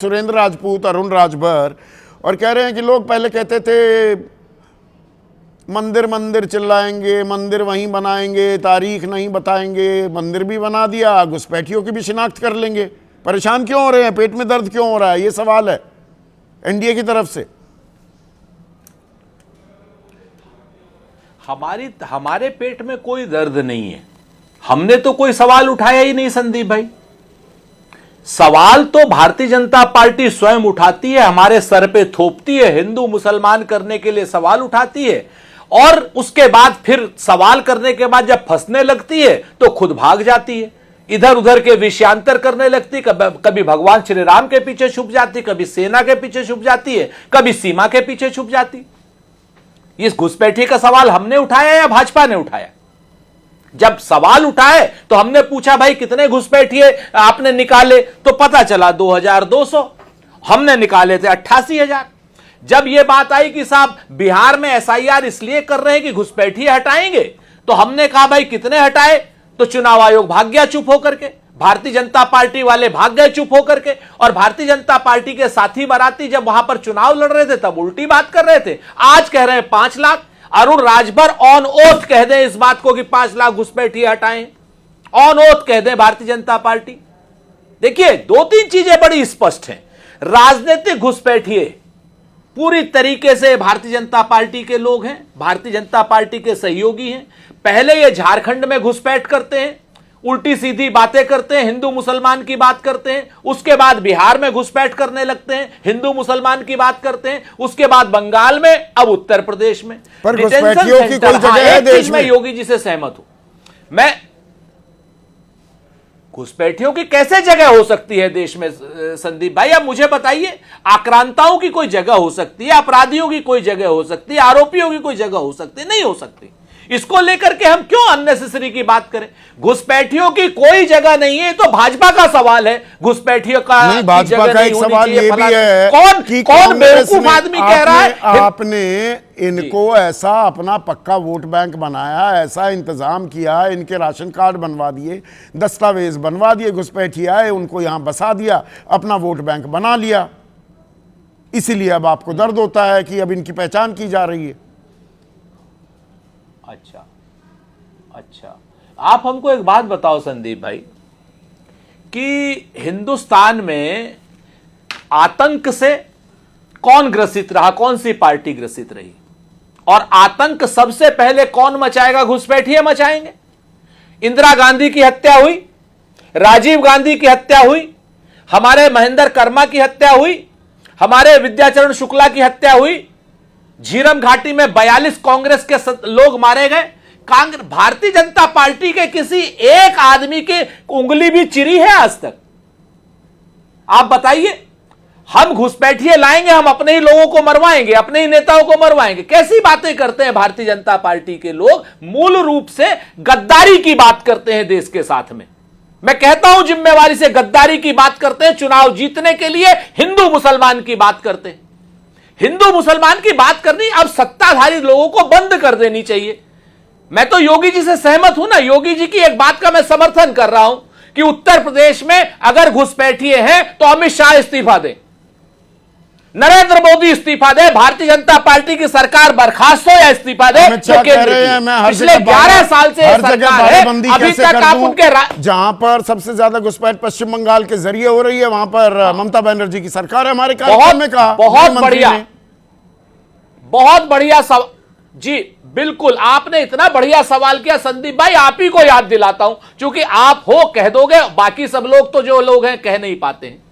सुरेंद्र राजपूत, अरुण राजभर, और कह रहे हैं कि लोग पहले कहते थे मंदिर मंदिर चिल्लाएंगे, मंदिर वहीं बनाएंगे, तारीख नहीं बताएंगे। मंदिर भी बना दिया, घुसपैठियों की भी शिनाख्त कर लेंगे। परेशान क्यों हो रहे हैं, पेट में दर्द क्यों हो रहा है, ये सवाल है एनडीए की तरफ से। हमारे पेट में कोई दर्द नहीं है। हमने तो कोई सवाल उठाया ही नहीं संदीप भाई। सवाल तो भारतीय जनता पार्टी स्वयं उठाती है, हमारे सर पे थोपती है, हिंदू मुसलमान करने के लिए सवाल उठाती है, और उसके बाद फिर सवाल करने के बाद जब फंसने लगती है तो खुद भाग जाती है, इधर उधर के विषयांतर करने लगती, कभी भगवान श्री राम के पीछे छुप जाती, कभी सेना के पीछे छुप जाती है, कभी सीमा के पीछे छुप जाती। इस घुसपैठी का सवाल हमने उठाया या भाजपा ने उठाया? जब सवाल उठाए तो हमने पूछा भाई कितने घुसपैठिए आपने निकाले, तो पता चला 2200। हमने निकाले थे 88,000। जब यह बात आई कि साहब बिहार में एसआईआर इसलिए कर रहे हैं कि घुसपैठिए हटाएंगे, तो हमने कहा भाई कितने हटाए, तो चुनाव आयोग भाग गया चुप होकर के, भारतीय जनता पार्टी वाले भाग गए चुप होकर के, और भारतीय जनता पार्टी के साथी बाराती जब वहां पर चुनाव लड़ रहे थे तब उल्टी बात कर रहे थे। आज कह रहे हैं 5 लाख। अरुण राजभर ऑन ओथ कह दें इस बात को कि 5 लाख घुसपैठिए हटाएं, ऑन ओथ कह दें भारतीय जनता पार्टी। देखिए 2-3 चीजें बड़ी स्पष्ट हैं। राजनीतिक घुसपैठिए पूरी तरीके से भारतीय जनता पार्टी के लोग हैं, भारतीय जनता पार्टी के सहयोगी हैं। पहले ये झारखंड में घुसपैठ करते हैं, उल्टी सीधी बातें करते हैं, हिंदू मुसलमान की बात करते हैं, उसके बाद बिहार में घुसपैठ करने लगते हैं, हिंदू मुसलमान की बात करते हैं, उसके बाद बंगाल में, अब उत्तर प्रदेश में। पर घुसपैठियों की कोई जगह है देश में? मैं योगी जी से सहमत हूं। मैं घुसपैठियों की कैसे जगह हो सकती है देश में संदीप भाई, अब मुझे बताइए। आक्रांताओं की कोई जगह हो सकती है, अपराधियों की कोई जगह हो सकती है, आरोपियों की कोई जगह हो सकती है? नहीं हो सकती। इसको लेकर के हम क्यों अननेसेसरी की बात करें? घुसपैठियों की कोई जगह नहीं है, तो भाजपा का सवाल है घुसपैठियों का नहीं, भाजपा का एक सवाल ये भी है कि कौन बेवकूफ आदमी कह रहा है? आपने इनको ऐसा अपना पक्का वोट बैंक बनाया, ऐसा इंतजाम किया, इनके राशन कार्ड बनवा दिए, दस्तावेज बनवा दिए, घुसपैठी आए, उनको यहां बसा दिया, अपना वोट बैंक बना लिया। इसीलिए अब आपको दर्द होता है कि अब इनकी पहचान की जा रही है। अच्छा, आप हमको एक बात बताओ संदीप भाई कि हिंदुस्तान में आतंक से कौन ग्रसित रहा, कौन सी पार्टी ग्रसित रही? और आतंक सबसे पहले कौन मचाएगा? घुसपैठिए मचाएंगे। इंदिरा गांधी की हत्या हुई, राजीव गांधी की हत्या हुई, हमारे महेंद्र कर्मा की हत्या हुई, हमारे विद्याचरण शुक्ला की हत्या हुई, झीरम घाटी में 42 कांग्रेस के लोग मारे गए। भारतीय जनता पार्टी के किसी एक आदमी के उंगली भी चिरी है आज तक? आप बताइए। हम घुसपैठिए लाएंगे, हम अपने ही लोगों को मरवाएंगे, अपने ही नेताओं को मरवाएंगे। कैसी बातें करते हैं भारतीय जनता पार्टी के लोग? मूल रूप से गद्दारी की बात करते हैं देश के साथ में। मैं कहता हूं जिम्मेवारी से गद्दारी की बात करते हैं। चुनाव जीतने के लिए हिंदू मुसलमान की बात करते हैं। हिंदू मुसलमान की बात करनी अब सत्ताधारी लोगों को बंद कर देनी चाहिए। मैं तो योगी जी से सहमत हूं ना। योगी जी की एक बात का मैं समर्थन कर रहा हूं कि उत्तर प्रदेश में अगर घुसपैठिए हैं तो अमित शाह इस्तीफा दें, नरेंद्र मोदी इस्तीफा दे, भारतीय जनता पार्टी की सरकार बर्खास्त हो या इस्तीफा दे। पिछले 11 साल से सरकार है, अभी तक आप उनके जहां पर सबसे ज्यादा घुसपैठ पश्चिम बंगाल के जरिए हो रही है, वहां पर ममता बनर्जी की सरकार है। हमारे कार्यक्रम में कहा बहुत बढ़िया सब जी, बिल्कुल आपने इतना बढ़िया सवाल किया संदीप भाई। आप ही को याद दिलाता हूं, क्योंकि आप हो कह दोगे, बाकी सब लोग तो जो लोग हैं कह नहीं पाते हैं।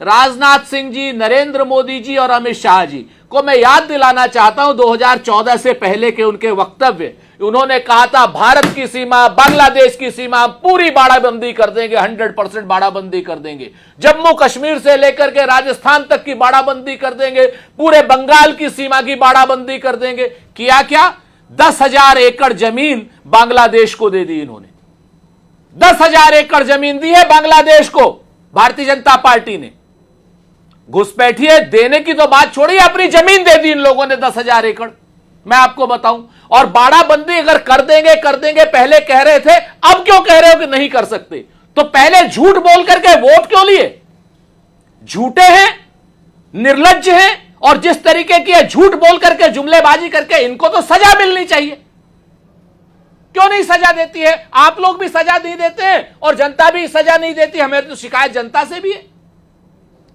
राजनाथ सिंह जी, नरेंद्र मोदी जी और अमित शाह जी को मैं याद दिलाना चाहता हूं 2014 से पहले के उनके वक्तव्य। उन्होंने कहा था भारत की सीमा, बांग्लादेश की सीमा पूरी बाड़ाबंदी कर देंगे, 100% बाड़ाबंदी कर देंगे, जम्मू कश्मीर से लेकर के राजस्थान तक की बाड़ाबंदी कर देंगे, पूरे बंगाल की सीमा की बाड़ाबंदी कर देंगे। किया क्या? 10,000 एकड़ जमीन बांग्लादेश को दे दी इन्होंने। 10,000 एकड़ जमीन दी है बांग्लादेश को भारतीय जनता पार्टी ने। घुसपैठिए देने की तो बात छोड़िए, अपनी जमीन दे दी इन लोगों ने 10,000 एकड़। मैं आपको बताऊं, और बाड़ाबंदी अगर कर देंगे पहले कह रहे थे, अब क्यों कह रहे हो कि नहीं कर सकते? तो पहले झूठ बोल करके वोट क्यों लिए? झूठे हैं, निर्लज्ज हैं, और जिस तरीके की झूठ बोल करके जुमलेबाजी करके इनको तो सजा मिलनी चाहिए। क्यों नहीं सजा देती है? आप लोग भी सजा नहीं देते हैं और जनता भी सजा नहीं देती। हमें तो शिकायत जनता से भी है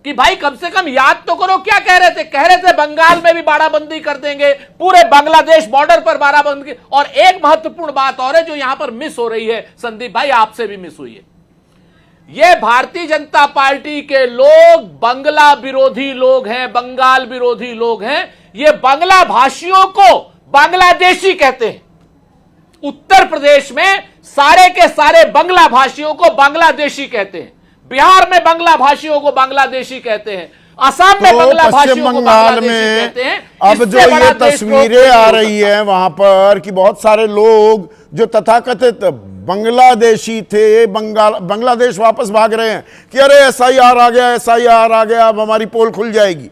कि भाई कम से कम याद तो करो क्या कह रहे थे। कह रहे थे बंगाल में भी बाड़ाबंदी कर देंगे, पूरे बांग्लादेश बॉर्डर पर बाड़ाबंदी। और एक महत्वपूर्ण बात और है जो यहां पर मिस हो रही है, संदीप भाई आपसे भी मिस हुई है। ये भारतीय जनता पार्टी के लोग बंगला विरोधी लोग हैं, बंगाल विरोधी लोग हैं। ये बांग्ला भाषियों को बांग्लादेशी कहते हैं। उत्तर प्रदेश में सारे के सारे बांग्ला भाषियों को बांग्लादेशी कहते हैं। बिहार में बांग्ला भाषियों को बांग्लादेशी कहते हैं। असम में बांग्ला भाषियों को बांग्लादेशी कहते हैं। अब जो ये तस्वीरें आ रही है वहां पर कि बहुत सारे लोग जो तथाकथित बांग्लादेशी थे बांग्लादेश वापस भाग रहे हैं कि अरे एसआईआर आ गया, एसआईआर आ गया, अब हमारी पोल खुल जाएगी।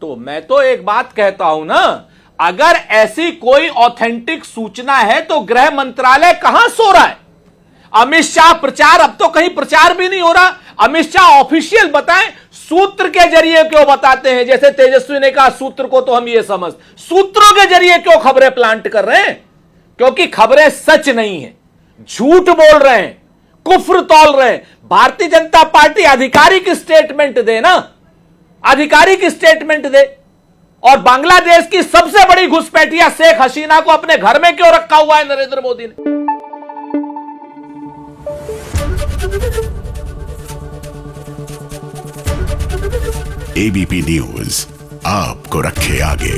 तो मैं तो एक बात कहता हूं ना, अगर ऐसी कोई ऑथेंटिक सूचना है तो गृह मंत्रालय कहां सो रहा है? अमित शाह प्रचार, अब तो कहीं प्रचार भी नहीं हो रहा। अमित शाह ऑफिशियल बताएं, सूत्र के जरिए क्यों बताते हैं? जैसे तेजस्वी ने कहा सूत्र को तो हम ये समझ, सूत्रों के जरिए क्यों खबरें प्लांट कर रहे हैं? क्योंकि खबरें सच नहीं है, झूठ बोल रहे हैं, कुफ्र तौल रहे हैं। भारतीय जनता पार्टी आधिकारिक स्टेटमेंट दे ना, आधिकारिक स्टेटमेंट दे। और बांग्लादेश की सबसे बड़ी घुसपैठिया शेख हसीना को अपने घर में क्यों रखा हुआ है नरेंद्र मोदी ने? एबीपी न्यूज आपको रखे आगे।